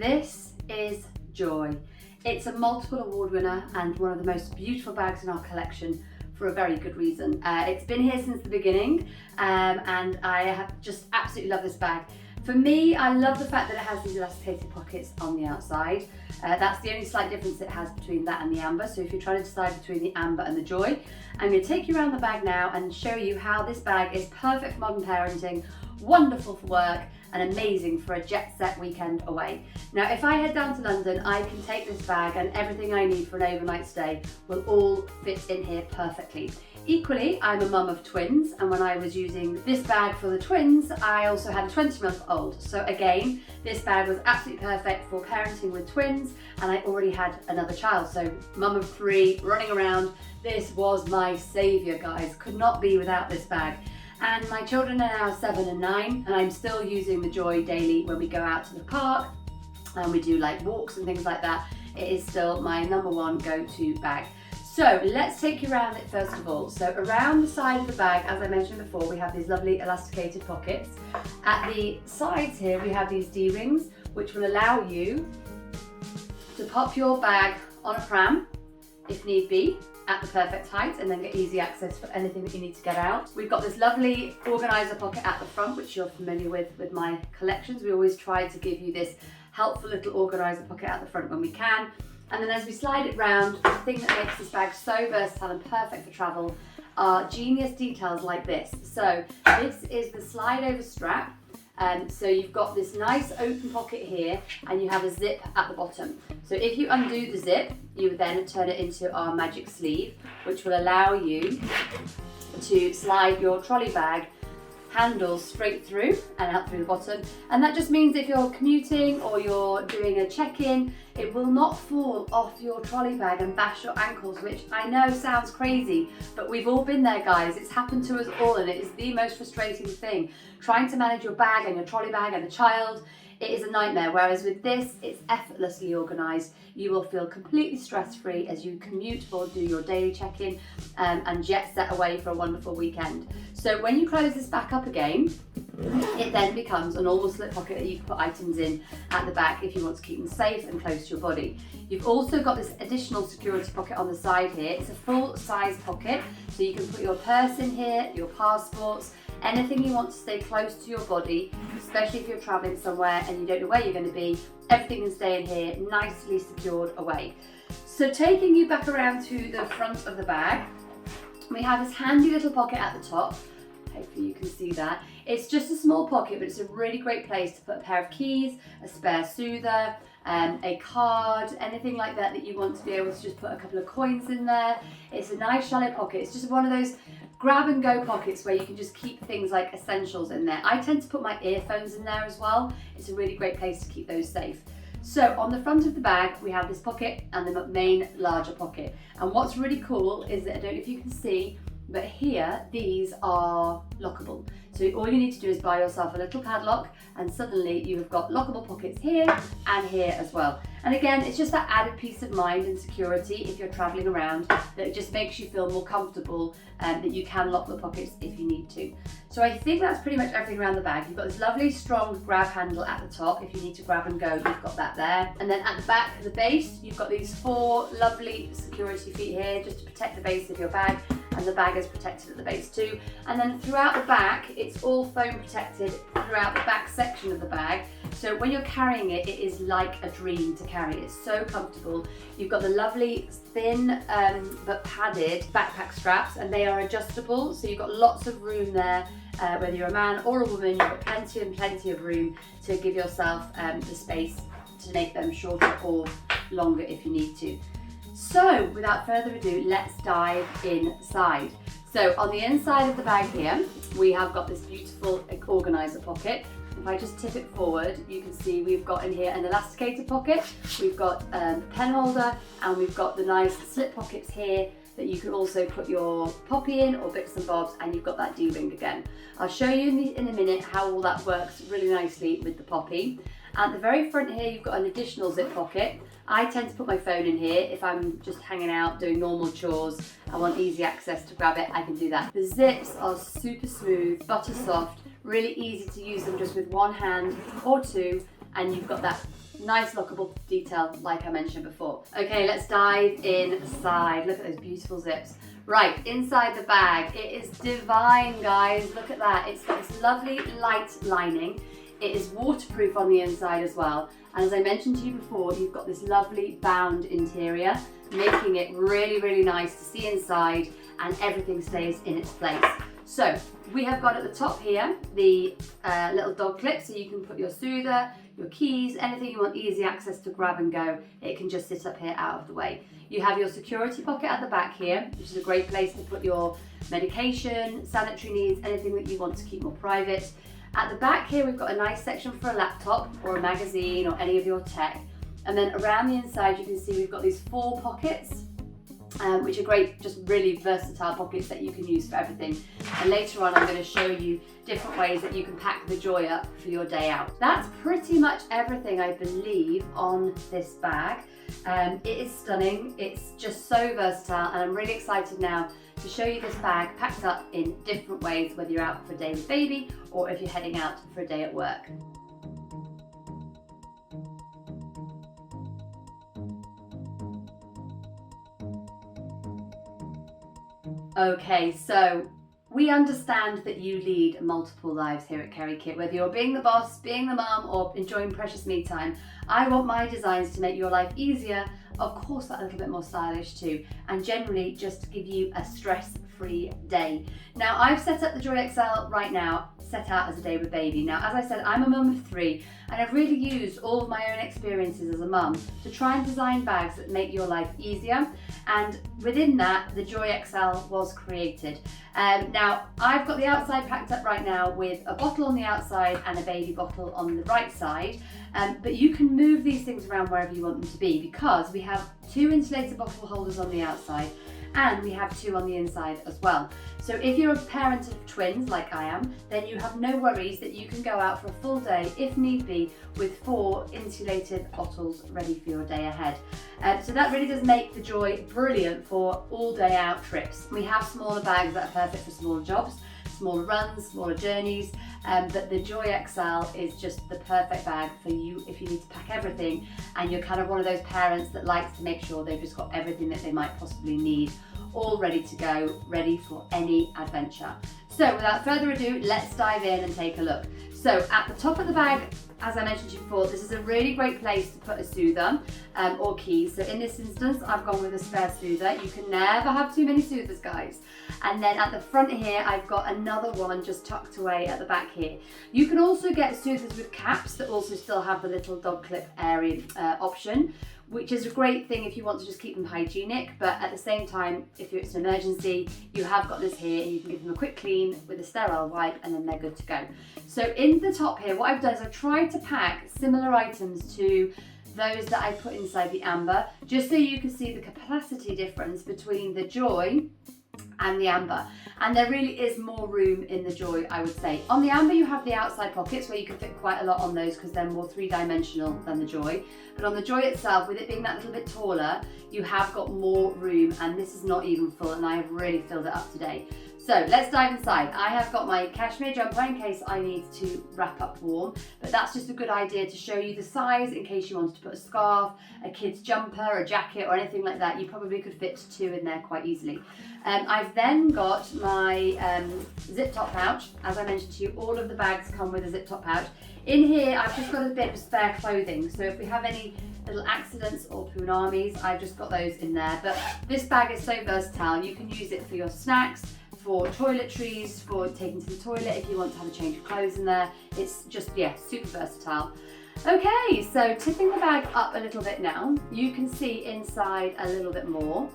This is Joy. It's a multiple award winner and one of the most beautiful bags in our collection for a very good reason. It's been here since the beginning and I have just absolutely loved this bag. For me, I love the fact that it has these elasticated pockets on the outside. That's the only slight difference it has between that and the amber. So if you're trying to decide between the amber and the Joy, I'm going to take you around the bag now and show you how this bag is perfect for modern parenting, wonderful for work, and amazing for a jet set weekend away. Now, if I head down to London, I can take this bag and everything I need for an overnight stay will all fit in here perfectly. Equally, I'm a mum of twins, and when I was using this bag for the twins, I also had a 20-month-old. So again, this bag was absolutely perfect for parenting with twins, and I already had another child. So mum of 3, running around. This was my saviour, guys. Could not be without this bag. And my children are now 7 and 9, and I'm still using the Joy daily when we go out to the park and we do like walks and things like that. It is still my #1 go-to bag. So let's take you around it first of all. So around the side of the bag, as I mentioned before, we have these lovely elasticated pockets. At the sides here, we have these D-rings, which will allow you to pop your bag on a pram, if need be, at the perfect height, and then get easy access for anything that you need to get out. We've got this lovely organizer pocket at the front, which you're familiar with my collections. We always try to give you this helpful little organizer pocket at the front when we can. And then as we slide it round, the thing that makes this bag so versatile and perfect for travel are genius details like this. So this is the slide over strap. So you've got this nice open pocket here, and you have a zip at the bottom. So if you undo the zip, you would then turn it into our magic sleeve, which will allow you to slide your trolley bag handles straight through and out through the bottom. And that just means if you're commuting or you're doing a check-in, it will not fall off your trolley bag and bash your ankles, which I know sounds crazy, but we've all been there, guys. It's happened to us all, and it is the most frustrating thing. Trying to manage your bag and your trolley bag and a child, it is a nightmare. Whereas with this, it's effortlessly organised. You will feel completely stress-free as you commute or do your daily check-in and jet set away for a wonderful weekend. So when you close this back up again, it then becomes a normal slip pocket that you can put items in at the back if you want to keep them safe and close to your body. You've also got this additional security pocket on the side here. It's a full-size pocket, so you can put your purse in here, your passports, anything you want to stay close to your body, especially if you're traveling somewhere and you don't know where you're going to be. Everything can stay in here, nicely secured away. So taking you back around to the front of the bag, we have this handy little pocket at the top. Hopefully you can see that. It's just a small pocket, but it's a really great place to put a pair of keys, a spare soother, a card, anything like that that you want to be able to just put a couple of coins in there. It's a nice shallow pocket. It's just one of those grab and go pockets where you can just keep things like essentials in there. I tend to put my earphones in there as well. It's a really great place to keep those safe. So on the front of the bag, we have this pocket and the main larger pocket. And what's really cool is that, I don't know if you can see, but here, these are lockable. So all you need to do is buy yourself a little padlock, and suddenly you have got lockable pockets here and here as well. And again, it's just that added peace of mind and security if you're traveling around, that it just makes you feel more comfortable and that you can lock the pockets if you need to. So I think that's pretty much everything around the bag. You've got this lovely strong grab handle at the top. If you need to grab and go, you've got that there. And then at the back, the base, you've got these 4 lovely security feet here just to protect the base of your bag. And the bag is protected at the base too. And then throughout the back, it's all foam protected throughout the back section of the bag. So when you're carrying it, it is like a dream to carry. It's so comfortable. You've got the lovely thin but padded backpack straps, and they are adjustable. So you've got lots of room there. Whether you're a man or a woman, you've got plenty of room to give yourself the space to make them shorter or longer if you need to. So without further ado, let's dive inside. So on the inside of the bag here, we have got this beautiful organizer pocket. If I just tip it forward, you can see we've got in here an elasticated pocket, we've got a pen holder, and we've got the nice slip pockets here that you can also put your poppy in or bits and bobs, and you've got that D-ring again. I'll show you in a minute how all that works really nicely with the poppy. At the very front here, you've got an additional zip pocket. I tend to put my phone in here. If I'm just hanging out doing normal chores, I want easy access to grab it, I can do that. The zips are super smooth, butter soft, really easy to use them just with one hand or two, and you've got that nice lockable detail like I mentioned before. Okay, let's dive inside. Look at those beautiful zips. Right, inside the bag, it is divine, guys. Look at that. It's got this lovely light lining. It is waterproof on the inside as well. And as I mentioned to you before, you've got this lovely bound interior, making it really, really nice to see inside, and everything stays in its place. So we have got at the top here the little dog clip, so you can put your soother, your keys, anything you want easy access to grab and go. It can just sit up here out of the way. You have your security pocket at the back here, which is a great place to put your medication, sanitary needs, anything that you want to keep more private. At the back here, we've got a nice section for a laptop or a magazine or any of your tech. And then around the inside, you can see we've got these 4 pockets, which are great, just really versatile pockets that you can use for everything. And later on, I'm going to show you different ways that you can pack the joy up for your day out. That's pretty much everything, I believe, on this bag. It is stunning. It's just so versatile, and I'm really excited now to show you this bag packed up in different ways, whether you're out for a day with baby or if you're heading out for a day at work. Okay, so we understand that you lead multiple lives here at KeriKit, whether you're being the boss, being the mum, or enjoying precious me time. I want my designs to make your life easier, of course that a little bit more stylish too, and generally just to give you a stress-free day. Now I've set up the Joy XL right now, set out as a day with baby. Now as I said, I'm a mum of 3, and I've really used all of my own experiences as a mum to try and design bags that make your life easier, and within that the Joy XL was created. Now I've got the outside packed up right now with a bottle on the outside and a baby bottle on the right side, but you can move these things around wherever you want them to be, because we have 2 insulated bottle holders on the outside and we have 2 on the inside as well. So if you're a parent of twins like I am, then you have no worries that you can go out for a full day if need be with 4 insulated bottles ready for your day ahead. So that really does make the Joy brilliant for all day out trips. We have smaller bags that are perfect for smaller jobs, smaller runs, smaller journeys, but the Joy XL is just the perfect bag for you if you need to pack everything and you're kind of one of those parents that likes to make sure they've just got everything that they might possibly need all ready to go, ready for any adventure. So without further ado, let's dive in and take a look. So at the top of the bag, as I mentioned to you before, this is a really great place to put a soother or keys. So in this instance, I've gone with a spare soother. You can never have too many soothers, guys. And then at the front here, I've got another one just tucked away at the back here. You can also get soothers with caps that also still have the little dog clip area option, which is a great thing if you want to just keep them hygienic, but at the same time, if it's an emergency, you have got this here and you can give them a quick clean with a sterile wipe and then they're good to go. So in the top here, what I've done is I've tried to pack similar items to those that I put inside the Amber, just so you can see the capacity difference between the Joy and the Amber. And there really is more room in the Joy, I would say. On the Amber, you have the outside pockets where you can fit quite a lot on those because they're more 3-dimensional than the Joy. But on the Joy itself, with it being that little bit taller, you have got more room, and this is not even full, and I have really filled it up today. So let's dive inside. I have got my cashmere jumper in case I need to wrap up warm, but that's just a good idea to show you the size in case you wanted to put a scarf, a kid's jumper, a jacket or anything like that. You probably could fit 2 in there quite easily. I've then got my zip top pouch. As I mentioned to you, all of the bags come with a zip top pouch. In here, I've just got a bit of spare clothing. So if we have any little accidents or punamis, I've just got those in there. But this bag is so versatile. You can use it for your snacks, for toiletries, for taking to the toilet if you want to have a change of clothes in there. It's just, yeah, super versatile. Okay, so tipping the bag up a little bit now, you can see inside a little bit more.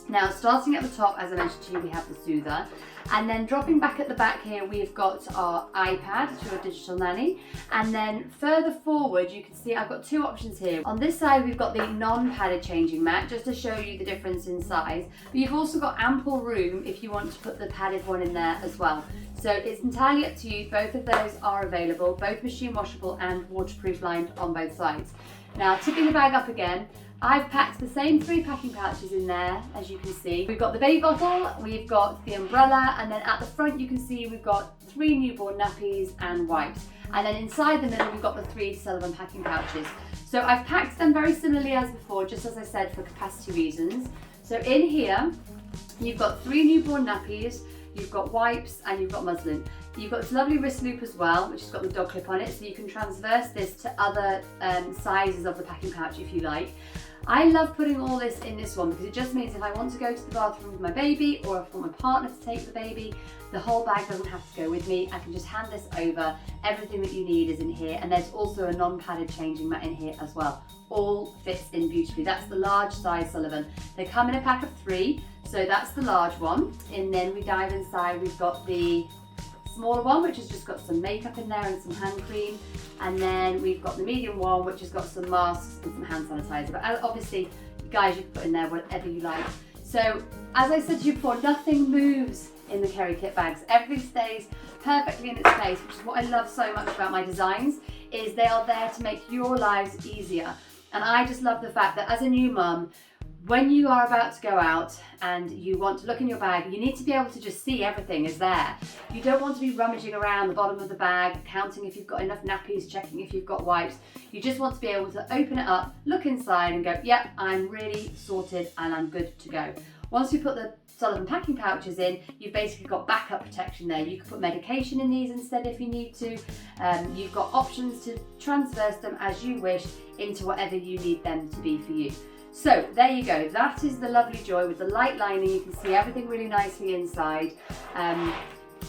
Now, starting at the top, as I mentioned to you, we have the soother. And then dropping back at the back here, we've got our iPad, your digital nanny. And then further forward, you can see I've got 2 options here. On this side, we've got the non-padded changing mat, just to show you the difference in size. But you've also got ample room if you want to put the padded one in there as well. So it's entirely up to you. Both of those are available, both machine washable and waterproof lined on both sides. Now, tipping the bag up again, I've packed the same 3 packing pouches in there, as you can see. We've got the baby bottle, we've got the umbrella, and then at the front you can see we've got 3 newborn nappies and wipes. And then inside the middle we've got the 3 Sullivan packing pouches. So I've packed them very similarly as before, just as I said, for capacity reasons. So in here, you've got 3 newborn nappies, you've got wipes, and you've got muslin. You've got this lovely wrist loop as well, which has got the dog clip on it, so you can transverse this to other sizes of the packing pouch if you like. I love putting all this in this one because it just means if I want to go to the bathroom with my baby, or if I want my partner to take the baby, the whole bag doesn't have to go with me. I can just hand this over. Everything that you need is in here, and there's also a non-padded changing mat in here as well. All fits in beautifully. That's the large size Sullivan. They come in a pack of 3, so that's the large one. And then we dive inside, we've got the smaller one, which has just got some makeup in there and some hand cream. And then we've got the medium one, which has got some masks and some hand sanitizer. But obviously, guys, you can put in there whatever you like. So, as I said to you before, nothing moves in the KeriKit bags. Everything stays perfectly in its place, which is what I love so much about my designs, is they are there to make your lives easier. And I just love the fact that as a new mum, when you are about to go out and you want to look in your bag, you need to be able to just see everything is there. You don't want to be rummaging around the bottom of the bag, counting if you've got enough nappies, checking if you've got wipes. You just want to be able to open it up, look inside and go, yep, I'm really sorted and I'm good to go. Once you put the Sullivan packing pouches in, you've basically got backup protection there. You can put medication in these instead if you need to. You've got options to transverse them as you wish into whatever you need them to be for you. So there you go, that is the lovely Joy with the light lining. You can see everything really nicely inside, and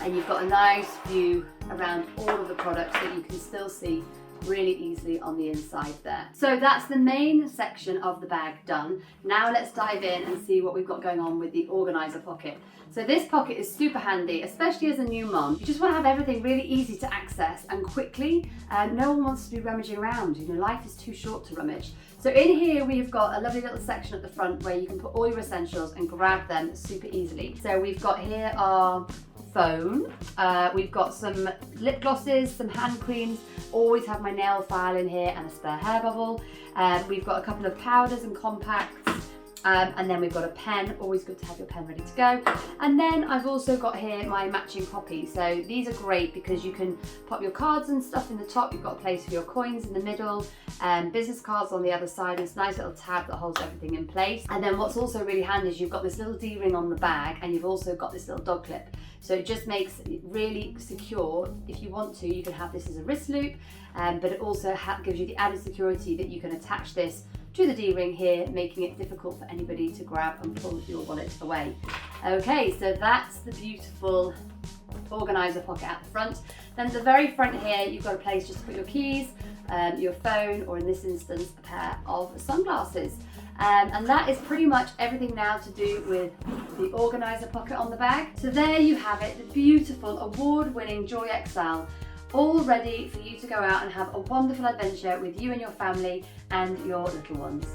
you've got a nice view around all of the products that you can still see really easily on the inside there. So that's the main section of the bag done. Now let's dive in and see what we've got going on with the organizer pocket. So this pocket is super handy, especially as a new mum. You just want to have everything really easy to access and quickly. No one wants to be rummaging around. You know, life is too short to rummage. So in here we've got a lovely little section at the front where you can put all your essentials and grab them super easily. So we've got here our phone, we've got some lip glosses, some hand creams, always have my nail file in here and a spare hair bubble. We've got a couple of powders and compacts. And then we've got a pen, always good to have your pen ready to go. And then I've also got here my matching poppy. So these are great because you can pop your cards and stuff in the top. You've got a place for your coins in the middle, business cards on the other side. And it's a nice little tab that holds everything in place. And then what's also really handy is you've got this little D-ring on the bag and you've also got this little dog clip. So it just makes it really secure. If you want to, you can have this as a wrist loop, but it also gives you the added security that you can attach this to the D-ring here, making it difficult for anybody to grab and pull your wallet away. Okay, so that's the beautiful organizer pocket at the front. Then at the very front here, you've got a place just to put your keys, your phone, or in this instance, a pair of sunglasses. And that is pretty much everything now to do with the organizer pocket on the bag. So there you have it, the beautiful award-winning Joy XL, all ready for you to go out and have a wonderful adventure with you and your family and your little ones.